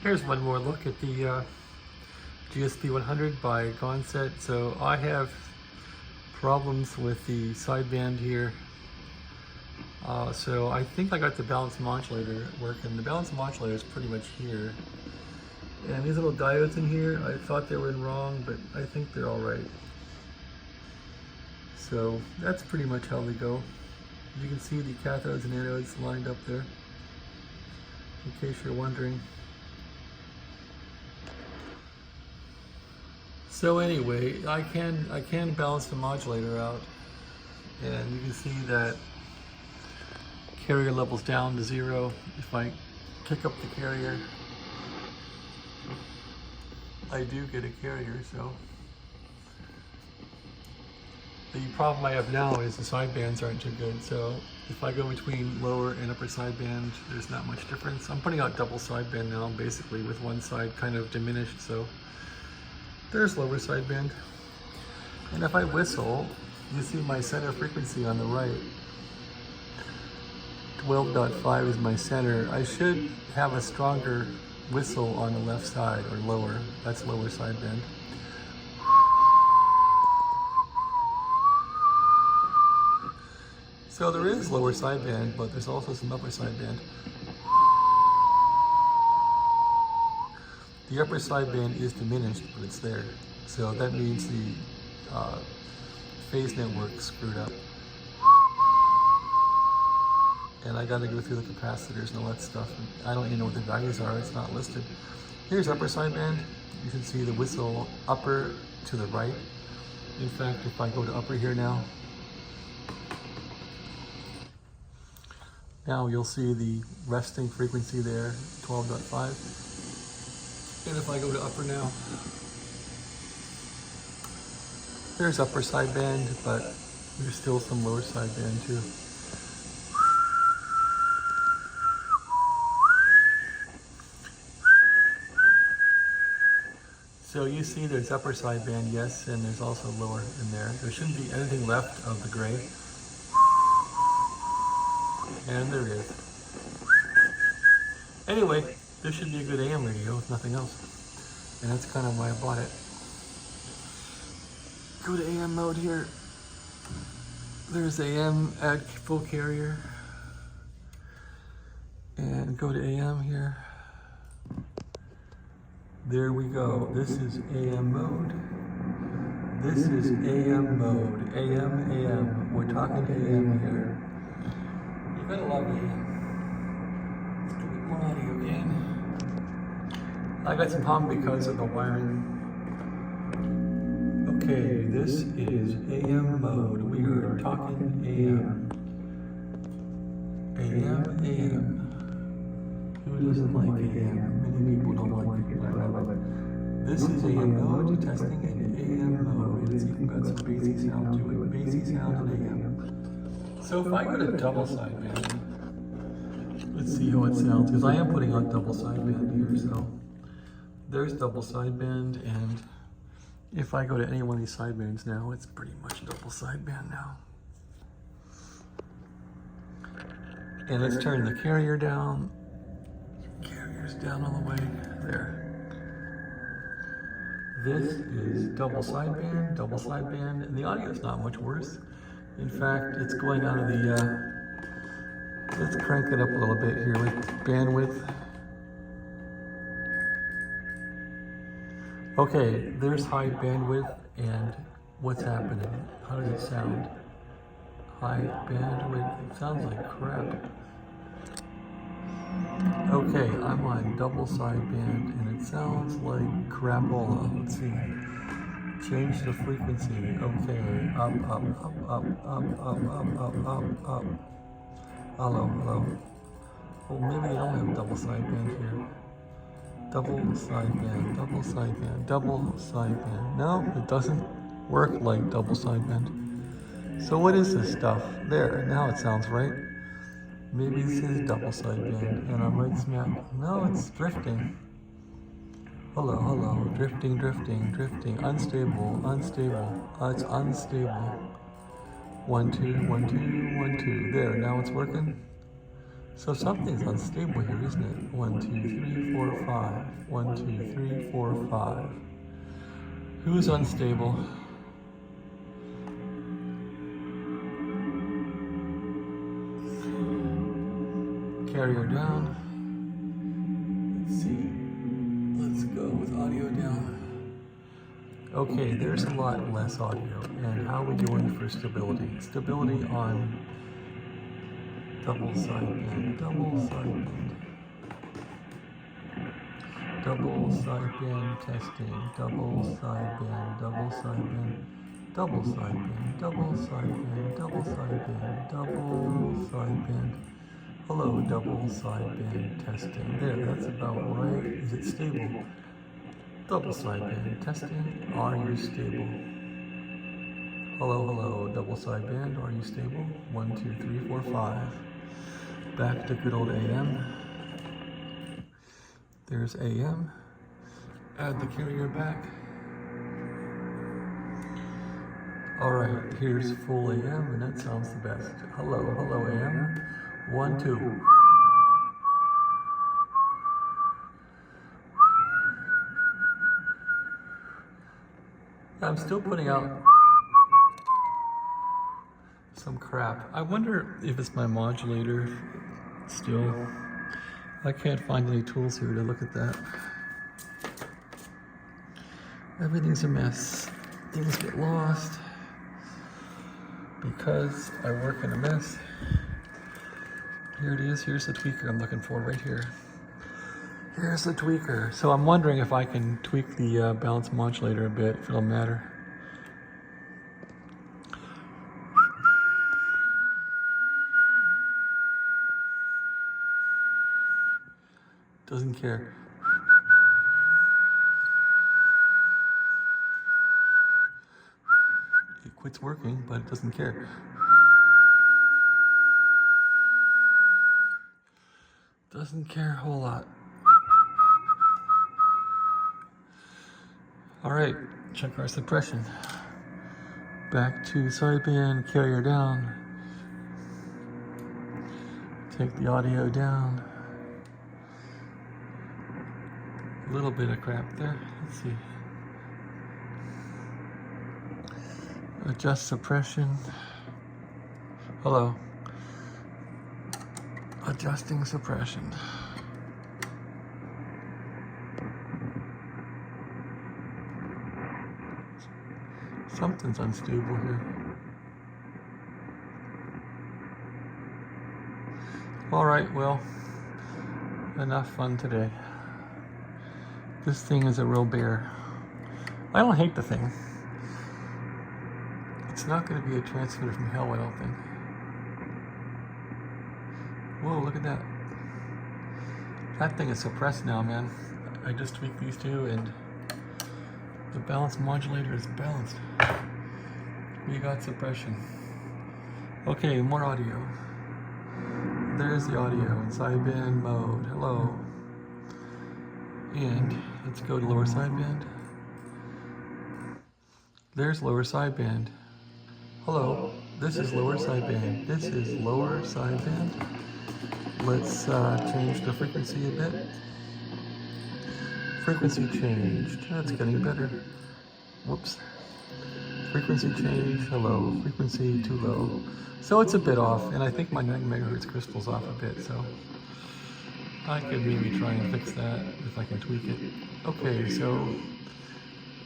Here's one more look at the GSB-100 by Gonset. So I have problems with the sideband here. So I think I got the balanced modulator working. The balanced modulator is pretty much here. And these little diodes in here, I thought they were in wrong, but I think they're all right. So that's pretty much how they go. You can see the cathodes and anodes lined up there, in case you're wondering. So anyway, I can balance the modulator out, and you can see that carrier level's down to 0. If I kick up the carrier, I do get a carrier. So the problem I have now is the sidebands aren't too good. So if I go between lower and upper sideband, there's not much difference. I'm putting out double sideband now, basically, with one side kind of diminished. So there's lower sideband. And if I whistle, you see my center frequency on the right. 12.5 is my center. I should have a stronger whistle on the left side, or lower. That's lower sideband. So there is lower sideband, but there's also some upper sideband. The upper sideband is diminished, but it's there. So that means the phase network screwed up. And I gotta go through the capacitors and all that stuff. I don't even know what the values are, it's not listed. Here's upper sideband. You can see the whistle upper to the right. In fact, if I go to upper here now you'll see the resting frequency there, 12.5. And if I go to upper now, there's upper sideband, but there's still some lower sideband too. So you see there's upper sideband, yes, and there's also lower in there. There shouldn't be anything left of the gray. And there is. Anyway, this should be a good AM radio if nothing else. And that's kind of why I bought it. Go to AM mode here. There's AM, add full carrier. And go to AM here. There we go. This is AM mode. This is AM mode. AM. We're talking AM here. You gotta love AM. Let's give it more audio again. I got some hum because of the wiring. Okay, this is AM mode. We are talking AM. AM. Who doesn't like AM? Many people don't like it, but I love it. This is AM mode, testing in AM mode. It's even got some bassy sound to it. Bassy sound in AM. So if I go to double sideband, let's see how it sounds, because I am putting on double sideband here, so there's double sideband, and if I go to any one of these sidebands now, it's pretty much double sideband now. And let's turn the carrier down. Carrier's down all the way there. This is double sideband, and the audio is not much worse. In fact, it's going out of the, let's crank it up a little bit here with bandwidth. Okay, there's high bandwidth, and what's happening? How does it sound? High bandwidth, it sounds like crap. Okay, I'm on double sideband, and it sounds like crapola. Let's see. Change the frequency. Okay, up. Hello. Well, maybe I don't have double sideband here. Double sideband. No, it doesn't work like double sideband. So what is this stuff? There, now it sounds right. Maybe this is double sideband, and I'm right smack. No, it's drifting. Hello, drifting, unstable, it's unstable. 1, 2, 1, 2, 1, 2, there, now it's working. So something's unstable here, isn't it? 1, 2, 3, 4, 5. 1, 2, 3, 4, 5. Who's unstable? Carrier down. Let's see. Let's go with audio down. Okay, there's a lot less audio. And how are we doing for stability? Stability on double sideband, double sideband. Double sideband testing, double sideband, double sideband, double sideband, double sideband, double sideband, double sideband. Hello, double sideband testing. There, that's about right. Is it stable? Double sideband testing. Are you stable? Hello, hello, double sideband. Are you stable? 1, 2, 3, 4, 5. Back to good old AM. There's AM. Add the carrier back. All right, here's full AM, and that sounds the best. Hello, hello, AM. 1, 2. I'm still putting out some crap. I wonder if it's my modulator still. I can't find any tools here to look at that. Everything's a mess. Things get lost because I work in a mess. Here it is. Here's the tweaker I'm looking for right here. Here's the tweaker. So I'm wondering if I can tweak the balance modulator a bit, if it'll matter. Doesn't care. It quits working, but it doesn't care. Doesn't care a whole lot. All right, check our suppression. Back to sideband, carrier down. Take the audio down. A little bit of crap there. Let's see. Adjust suppression. Hello. Adjusting suppression. Something's unstable here. All right, well, enough fun today. This thing is a real bear. I don't hate the thing. It's not going to be a transmitter from hell, I don't think. Whoa, look at that. That thing is suppressed now, man. I just tweaked these two and the balance modulator is balanced. We got suppression. Okay, more audio. There's the audio in sideband mode. Hello. And let's go to lower sideband. There's lower sideband. Hello. This is lower sideband. This is lower sideband. Let's change the frequency a bit. Frequency changed. That's getting better. Whoops. Frequency change. Hello. Frequency too low. So it's a bit off, and I think my 9 megahertz crystal's off a bit, so I could maybe try and fix that if I can tweak it. Okay, so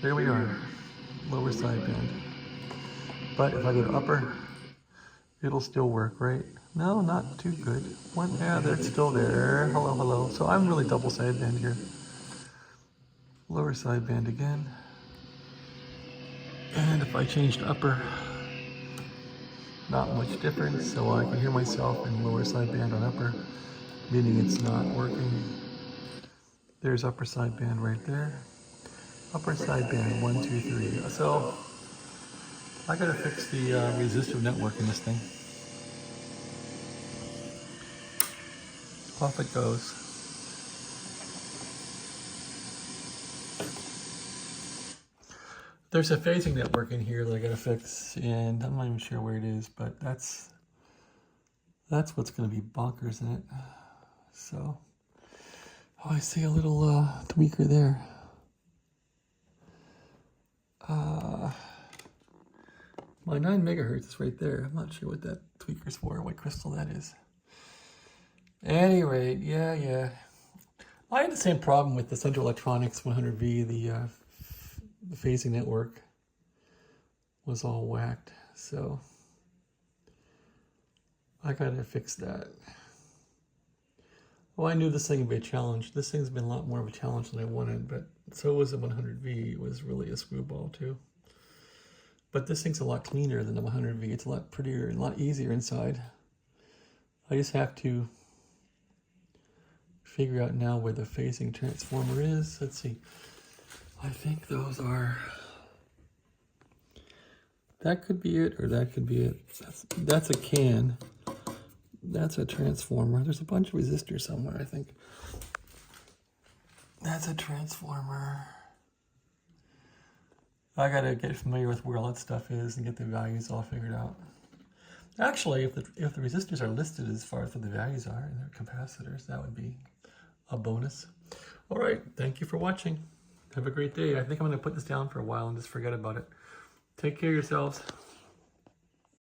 there we are. Lower sideband. But if I go to upper, it'll still work, right? No, not too good. One, yeah, that's still there. Hello, hello. So I'm really double sideband here. Lower sideband again. And if I changed upper, not much difference. So I can hear myself in lower sideband on upper, meaning it's not working. There's upper sideband right there. Upper sideband, 1, 2, 3. So I gotta fix the resistive network in this thing. Off it goes. There's a phasing network in here that I gotta fix, and I'm not even sure where it is, but that's That's what's going to be bonkers in it. So, oh, I see a little tweaker there. My 9 megahertz is right there. I'm not sure what that tweaker's for, what crystal that is. Any rate, yeah. I had the same problem with the Central Electronics 100V, the phasing network was all whacked, so I gotta fix that. Well, I knew this thing would be a challenge. This thing's been a lot more of a challenge than I wanted, but so was the 100V. It was really a screwball too. But this thing's a lot cleaner than the 100V. It's a lot prettier and a lot easier inside. I just have to figure out now where the phasing transformer is. Let's see. I think those are... That could be it, or that could be it. That's a can. That's a transformer. There's a bunch of resistors somewhere, I think. That's a transformer. I gotta get familiar with where all that stuff is and get the values all figured out. Actually, if the resistors are listed as far as what the values are and their capacitors, that would be a bonus. All right, thank you for watching. Have a great day. I think I'm gonna put this down for a while and just forget about it. Take care of yourselves.